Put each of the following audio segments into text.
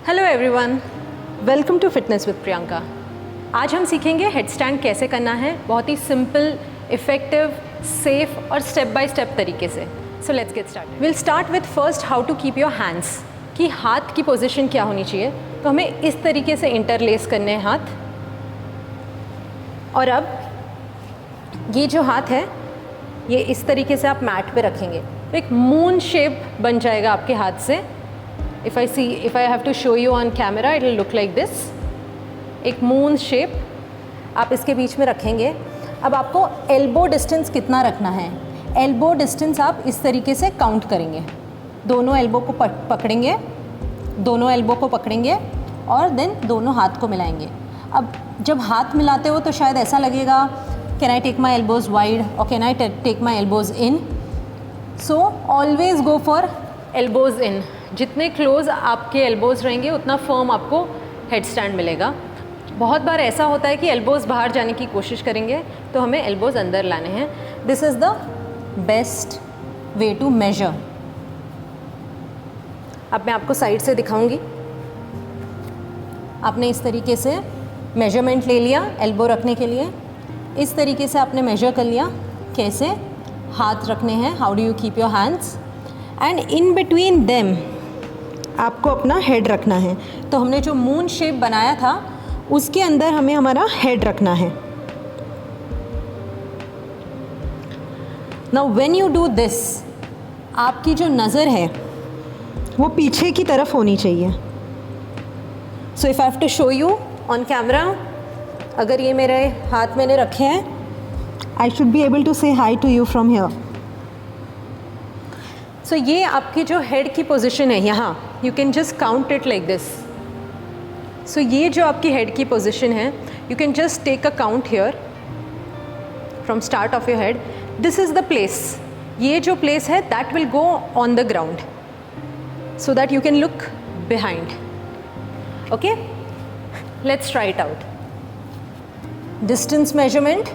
Hello everyone, welcome to fitness with Priyanka. आज हम सीखेंगे हेड स्टैंड कैसे करना है, बहुत ही सिंपल, इफ़ेक्टिव, सेफ और स्टेप बाय स्टेप तरीके से। So let's get start. Will start with first how to keep your hands, कि हाथ की पोजीशन क्या होनी चाहिए। तो हमें इस तरीके से इंटरलेस करने हैं हाथ, और अब ये जो हाथ है ये इस तरीके से आप मैट पे रखेंगे तो एक मून शेप बन जाएगा आपके हाथ से। if I have to show you on camera, it will look like this, एक मून शेप आप इसके बीच में रखेंगे। अब आपको एल्बो डिस्टेंस कितना रखना है, एल्बो डिस्टेंस आप इस तरीके से काउंट करेंगे। दोनों एल्बो को पकड़ेंगे, दोनों एल्बो को पकड़ेंगे और देन दोनों हाथ को मिलाएंगे। अब जब हाथ मिलाते हो तो शायद ऐसा लगेगा, can I take my elbows wide और can I take my elbows in. So always go for elbows in. जितने क्लोज आपके एल्बोज़ रहेंगे उतना फर्म आपको हेड स्टैंड मिलेगा। बहुत बार ऐसा होता है कि एल्बोज़ बाहर जाने की कोशिश करेंगे तो हमें एल्बोज़ अंदर लाने हैं। This is the best way to measure. अब मैं आपको साइड से दिखाऊंगी। आपने इस तरीके से मेजरमेंट ले लिया एल्बो रखने के लिए, इस तरीके से आपने मेजर कर लिया कैसे हाथ रखने हैं, how do you keep your hands, and in between them आपको अपना हेड रखना है। तो हमने जो मून शेप बनाया था उसके अंदर हमें हमारा हेड रखना है। Now when you do this, आपकी जो नज़र है वो पीछे की तरफ होनी चाहिए। So if I have to show you on camera, अगर ये मेरे हाथ मैंने रखे हैं, I should be able to say hi to you from here. So ये आपकी जो हेड की पोजीशन है यहाँ, you can just count it like this. So ये जो आपकी हेड की पोजीशन है, you can just take a count here from start of your head. This is the place, ये जो प्लेस है that will go on the ground so that you can look behind. Okay, let's try it out. Distance measurement,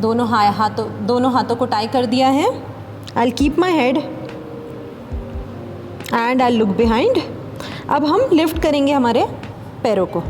दोनों हाथों को tie कर दिया है। I'll keep my head and I'll look behind। अब हम लिफ्ट करेंगे हमारे पैरों को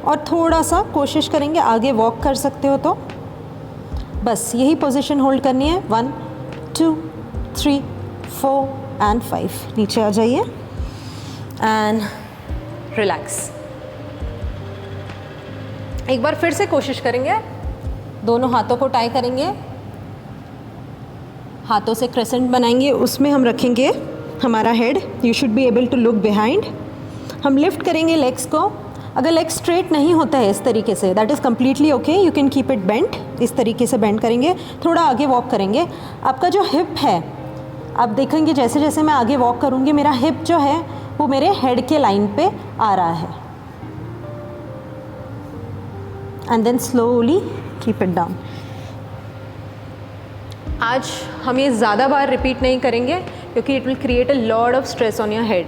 और थोड़ा सा कोशिश करेंगे आगे वॉक कर सकते हो तो बस यही पोजीशन होल्ड करनी है। 1 2 3 4 एंड 5। नीचे आ जाइए एंड रिलैक्स। एक बार फिर से कोशिश करेंगे, दोनों हाथों को टाई करेंगे, हाथों से क्रेसेंट बनाएंगे, उसमें हम रखेंगे हमारा head. You should be able to look behind. हम लिफ्ट करेंगे लेग्स को। अगर लेग स्ट्रेट नहीं होता है इस तरीके से, that is completely okay, you can keep it bent. इस तरीके से बेंड करेंगे, थोड़ा आगे वॉक करेंगे। आपका जो हिप है, आप देखेंगे जैसे जैसे मैं आगे वॉक करूँगी मेरा हिप जो है वो मेरे हेड के लाइन पे आ रहा है। And then slowly keep it down. आज हम ये ज़्यादा बार रिपीट नहीं करेंगे क्योंकि it will create a lot of stress on your head.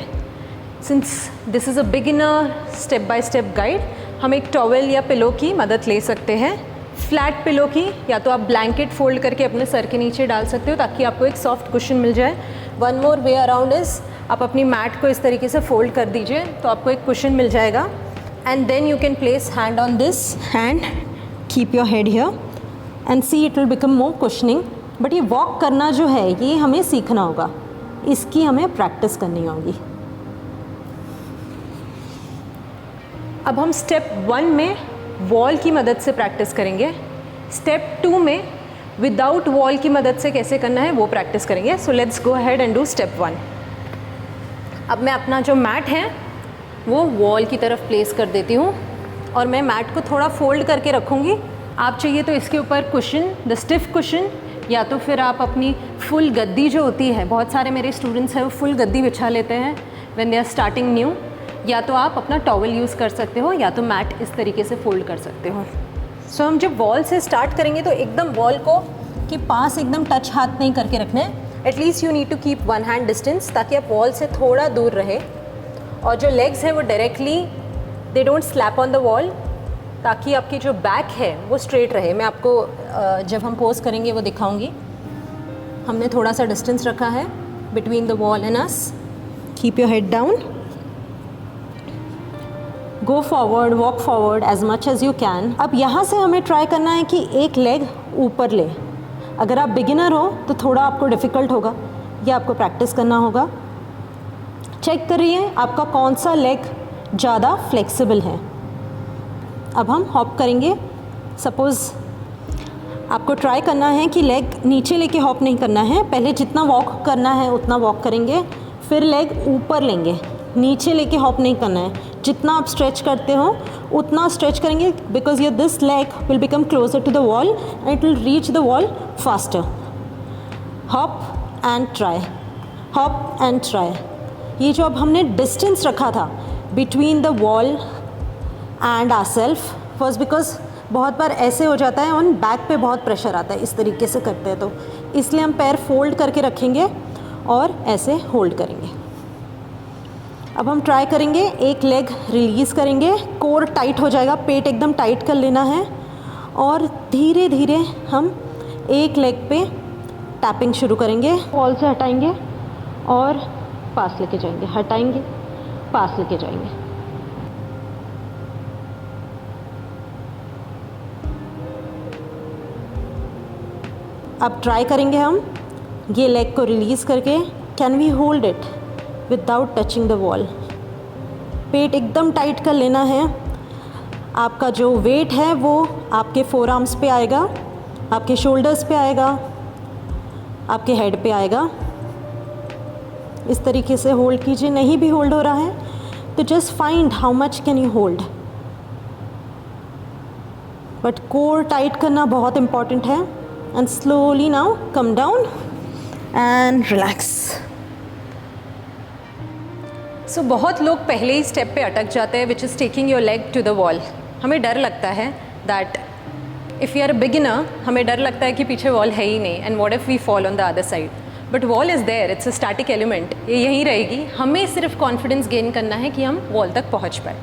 Since this is a beginner step by step guide, हम एक टॉवेल या पिलो की मदद ले सकते हैं। फ्लैट पिलो की, या तो आप ब्लैंकेट फोल्ड करके अपने सर के नीचे डाल सकते हो ताकि आपको एक सॉफ्ट कुशन मिल जाए। One more way around is, आप अपनी मैट को इस तरीके से फोल्ड कर दीजिए तो आपको एक कुशन मिल जाएगा। And then you can place hand on this and keep your head here and see it will become more cushioning. But ये वॉक करना जो है ये हमें सीखना होगा, इसकी हमें प्रैक्टिस करनी होगी। अब हम स्टेप 1 में वॉल की मदद से प्रैक्टिस करेंगे। स्टेप 2 में विदाउट वॉल की मदद से कैसे करना है वो प्रैक्टिस करेंगे। So let's go ahead and do step 1। अब मैं अपना जो मैट है वो वॉल की तरफ प्लेस कर देती हूँ और मैं मैट को थोड़ा फोल्ड करके रखूँगी। आप चाहिए तो इसके ऊपर कुशन, द स्टिफ कुशन, या तो फिर आप अपनी फुल गद्दी जो होती है, बहुत सारे मेरे स्टूडेंट्स हैं वो फुल गद्दी बिछा लेते हैं when they are starting new, या तो आप अपना टॉवल यूज़ कर सकते हो या तो मैट इस तरीके से फोल्ड कर सकते हो। सो हम जब वॉल से स्टार्ट करेंगे तो एकदम वॉल को के पास एकदम टच हाथ नहीं करके रखना है। At least you need to keep 1 hand distance ताकि आप वॉल से थोड़ा दूर रहे, और जो लेग्स हैं वो directly they don't slap on the wall, ताकि आपकी जो बैक है वो स्ट्रेट रहे। मैं आपको जब हम पोज करेंगे वो दिखाऊंगी। हमने थोड़ा सा डिस्टेंस रखा है between the wall and us. Keep your head down, go forward, walk forward as much as you can. अब यहाँ से हमें ट्राई करना है कि एक लेग ऊपर ले। अगर आप बिगिनर हो तो थोड़ा आपको डिफ़िकल्ट होगा, ये आपको प्रैक्टिस करना होगा। चेक करिए आपका कौन सा लेग ज़्यादा फ्लेक्सिबल है। अब हम हॉप करेंगे। सपोज़ आपको ट्राई करना है कि लेग नीचे लेके हॉप नहीं करना है, पहले जितना वॉक करना है उतना वॉक करेंगे, फिर लेग ऊपर लेंगे, नीचे लेके हॉप नहीं करना है। जितना आप स्ट्रेच करते हो उतना स्ट्रेच करेंगे, because your this leg will become closer to the wall and it will reach the wall faster. Hop and try, hop and try. ये जो अब हमने डिस्टेंस रखा था between the wall and our self was because बहुत बार ऐसे हो जाता है, ऑन बैक पे बहुत प्रेशर आता है इस तरीके से करते हैं, तो इसलिए हम पैर फोल्ड करके रखेंगे और ऐसे होल्ड करेंगे। अब हम ट्राई करेंगे, एक लेग रिलीज़ करेंगे, कोर टाइट हो जाएगा, पेट एकदम टाइट कर लेना है और धीरे धीरे हम एक लेग पे टैपिंग शुरू करेंगे। वॉल से हटाएंगे और पास लेके जाएंगे, हटाएंगे, पास लेके जाएंगे। अब ट्राई करेंगे हम ये लेग को रिलीज़ करके, can we hold it without touching the wall. पेट एकदम टाइट कर लेना है। आपका जो वेट है वो आपके फोर आर्म्स पे आएगा, आपके शोल्डर्स पे आएगा, आपके हेड पे आएगा। इस तरीके से होल्ड कीजिए। नहीं भी होल्ड हो रहा है तो just find how much can you hold, but core tight करना बहुत इम्पॉर्टेंट है। And slowly now come down and relax. So बहुत लोग पहले ही स्टेप पे अटक जाते हैं, which is taking your leg to the wall. हमें डर लगता है that if you are a beginner, हमें डर लगता है कि पीछे वॉल है ही नहीं, and what if we fall on the other side. But wall is there, it's a static element, ये यहीं रहेगी। हमें सिर्फ कॉन्फिडेंस गेन करना है कि हम वॉल तक पहुंच पाए।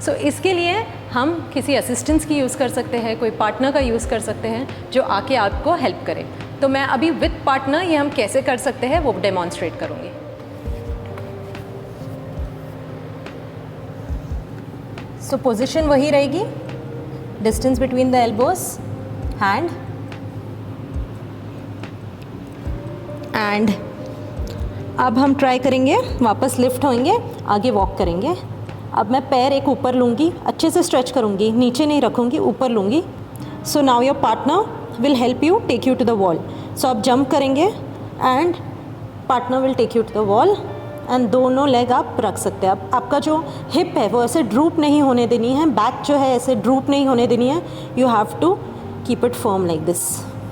सो इसके लिए हम किसी असिस्टेंस की यूज़ कर सकते हैं, कोई पार्टनर का यूज़ कर सकते हैं जो आके आपको हेल्प करे। तो मैं अभी विद पार्टनर ये हम कैसे कर सकते हैं वो डेमॉन्स्ट्रेट करूँगी। सो पोजीशन वही रहेगी, distance between the elbows, hand and अब हम ट्राई करेंगे, वापस लिफ्ट होंगे, आगे वॉक करेंगे। अब मैं पैर एक ऊपर लूँगी, अच्छे से स्ट्रेच करूँगी, नीचे नहीं रखूँगी, ऊपर लूँगी। So now your partner will help you take you to the wall. So आप जंप करेंगे and partner will take you to the wall and दोनों लेग आप रख सकते हैं। अब आपका जो हिप है वो ऐसे ड्रूप नहीं होने देनी है, बैक जो है ऐसे ड्रूप नहीं होने देनी है। You have to keep it firm like this,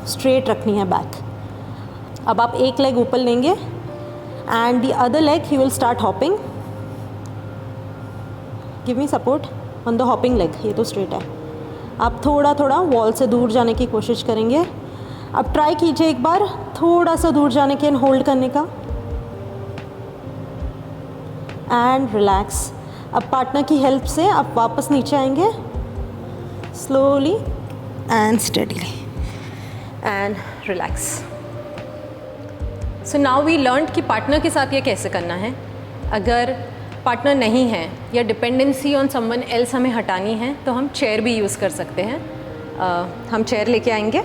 straight रखनी है बैक। अब आप एक लेग ऊपर लेंगे and the other leg you will start hopping. Give me support on the hopping leg, ये तो स्ट्रेट है। आप थोड़ा थोड़ा वॉल से दूर जाने की कोशिश करेंगे। अब ट्राई कीजिए एक बार थोड़ा सा दूर जाने के एंड होल्ड करने का एंड रिलैक्स। अब पार्टनर की हेल्प से आप वापस नीचे आएंगे slowly and steadily and relax. So now we learn कि पार्टनर के साथ ये कैसे करना है। अगर पार्टनर नहीं है या डिपेंडेंसी ऑन समवन एल्स हमें हटानी है तो हम चेयर भी यूज़ कर सकते हैं। हम चेयर लेके आएंगे।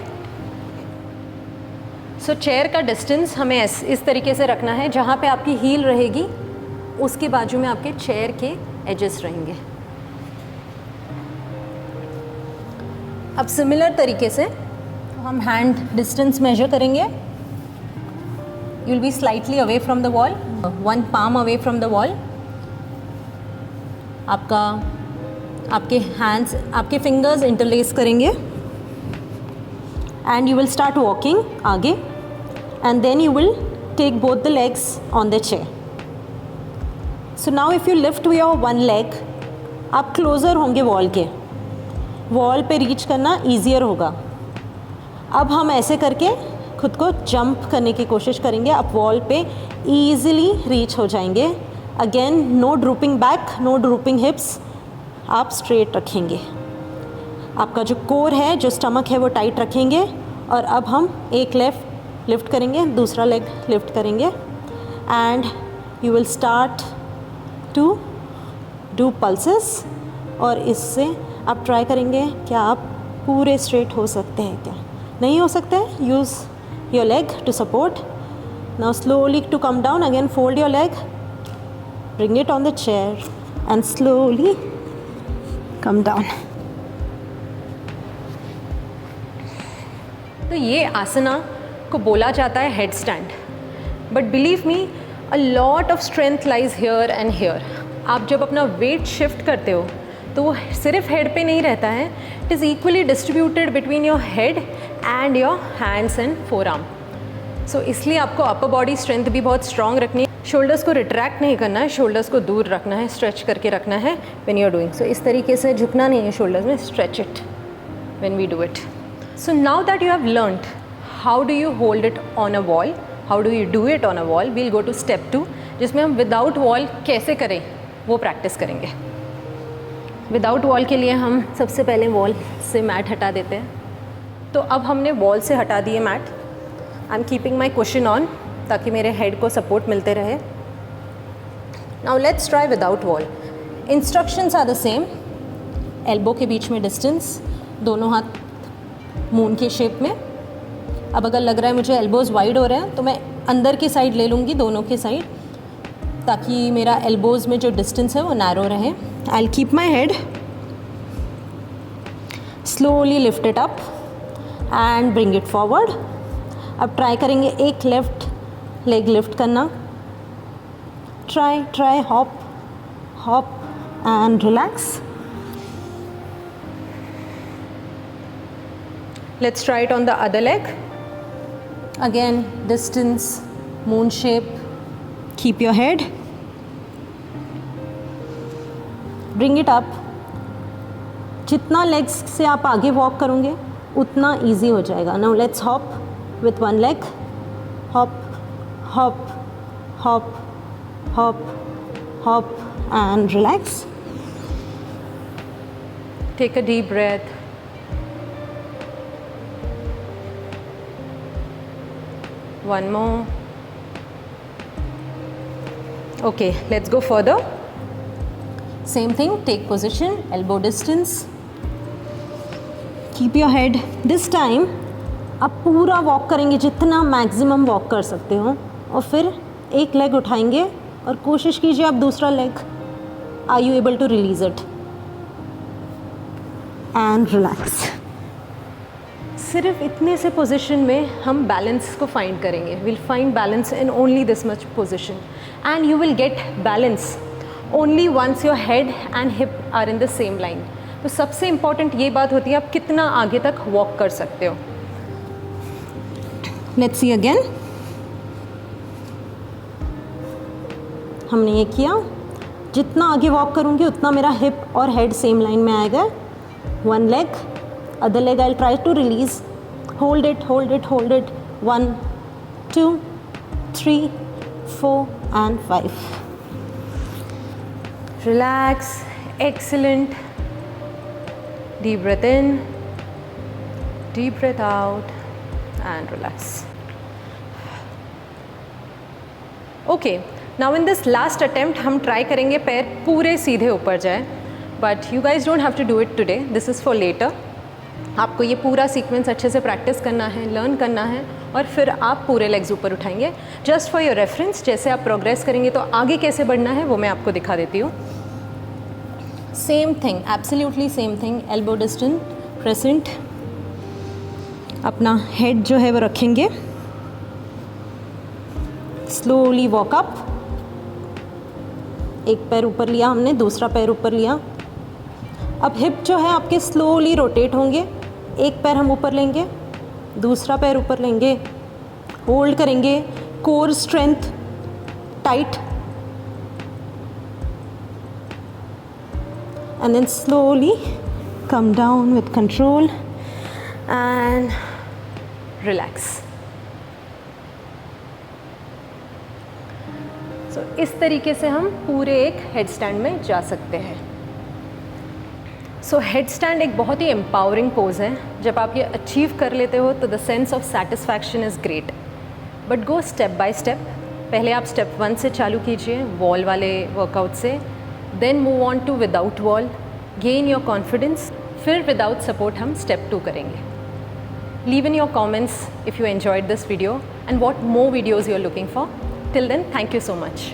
सो चेयर का डिस्टेंस हमें इस तरीके से रखना है, जहाँ पे आपकी हील रहेगी उसके बाजू में आपके चेयर के एजेस रहेंगे। अब सिमिलर तरीके से हम हैंड डिस्टेंस मेजर करेंगे। You will be slightly away from the wall, one palm away from the wall. आपके हैंड्स, आपके फिंगर्स इंटरलेस करेंगे and you will start walking आगे and then you will take both the legs on the chair. So now if you lift your one leg, आप closer होंगे wall के, wall पे reach करना easier होगा। अब हम ऐसे करके खुद को जंप करने की कोशिश करेंगे, आप वॉल पे ईजिली रीच हो जाएंगे। Again no drooping back, no drooping hips, आप स्ट्रेट रखेंगे। आपका जो कोर है, जो स्टमक है वो टाइट रखेंगे। और अब हम एक लेग लिफ्ट करेंगे, दूसरा लेग लिफ्ट करेंगे and you will start to do pulses, और इससे आप ट्राई करेंगे क्या आप पूरे स्ट्रेट हो सकते हैं क्या, नहीं हो सकते हैं, use your leg to support. Now slowly to come down, again fold your leg, bring it on the chair and slowly come down. तो ये आसना को बोला जाता है head stand, but believe me a lot of strength lies here and here. आप जब अपना weight shift करते हो तो वो सिर्फ हेड पे नहीं रहता है, it is equally distributed between your head and your hands and forearm. So इसलिए आपको अपर बॉडी स्ट्रेंथ भी बहुत स्ट्रॉन्ग रखनी है. शोल्डर्स को रिट्रैक्ट नहीं करना है, शोल्डर्स को दूर रखना है, स्ट्रेच करके रखना है when you are doing. So इस तरीके से झुकना नहीं है शोल्डर्स में, stretch it when we do it. So now that you have learned how do you hold it on a wall, how do you do it on a wall, we'll go to step 2 जिसमें हम without wall कैसे करें वो practice करेंगे. Without wall के लिए हम सबसे पहले वॉल से मैट हटा देते हैं. तो अब हमने वॉल से हटा दिए mat. I am keeping my cushion on ताकि मेरे हेड को सपोर्ट मिलते रहे. Now let's try without wall. Instructions are the same. Elbow के बीच में डिस्टेंस, दोनों हाथ मून के शेप में. अब अगर लग रहा है मुझे एल्बोज़ वाइड हो रहे हैं तो मैं अंदर की साइड ले लूँगी, दोनों की साइड, ताकि मेरा एल्बोज़ में जो डिस्टेंस है वो नैरो रहे. I will keep my head, slowly lift it up and bring it forward. अब ट्राई करेंगे एक लेफ्ट लेग लिफ्ट करना. Try hop hop and relax. Let's try it on the other leg. Again distance, moon shape. Keep your head, bring it up. जितना legs से आप आगे walk करोगे उतना easy हो जाएगा. Now let's hop with one leg. Hop, hop, hop, hop, hop and relax. Take a deep breath. One more. Okay, let's go further. Same thing, take position, elbow distance. Keep your head. This time आप पूरा walk करेंगे जितना maximum walk कर सकते हो, और फिर एक लेग उठाएंगे और कोशिश कीजिए आप दूसरा leg, are you able to release it and relax. सिर्फ इतने से पोजीशन में हम बैलेंस को फाइंड करेंगे. Will find balance in only this much position and you will get balance only once your head and hip are in the same line. तो सबसे important ये बात होती है आप कितना आगे तक वॉक कर सकते हो. Let's see again. हमने ये किया, जितना आगे वॉक करूँगी उतना मेरा हिप और हेड सेम लाइन में आएगा. One leg, other leg I try to release. Hold it hold it hold it. 1 2 3 4 and 5. Relax. Excellent. Deep breath in, deep breath out and relax. Okay, now in this last attempt हम try करेंगे पैर पूरे सीधे ऊपर जाए, but you guys don't have to do it today. This is for later. आपको ये पूरा सीक्वेंस अच्छे से प्रैक्टिस करना है, लर्न करना है, और फिर आप पूरे लेग्स ऊपर उठाएंगे. जस्ट फॉर योर रेफरेंस, जैसे आप प्रोग्रेस करेंगे तो आगे कैसे बढ़ना है वो मैं आपको दिखा देती हूँ. Same thing, absolutely same thing. Elbow distance present. अपना हेड जो है वो रखेंगे. Slowly walk up. एक पैर ऊपर लिया हमने, दूसरा पैर ऊपर लिया. अब हिप जो है आपके स्लोली रोटेट होंगे. एक पैर हम ऊपर लेंगे, दूसरा पैर ऊपर लेंगे, होल्ड करेंगे. Core strength tight, and then slowly come down with control and relax. So इस तरीके से हम पूरे एक हेड स्टैंड में जा सकते हैं. सो हेड स्टैंड एक बहुत ही एम्पावरिंग पोज है. जब आप ये अचीव कर लेते हो तो the sense of satisfaction is great. But go step by step. पहले आप स्टेप 1 से चालू कीजिए, वॉल वाले वर्कआउट से, then move on to without wall, gain your confidence, फिर विदाउट सपोर्ट हम स्टेप 2 करेंगे। Leave in your comments if you enjoyed this video and what more videos you are looking for. Till then, thank you so much.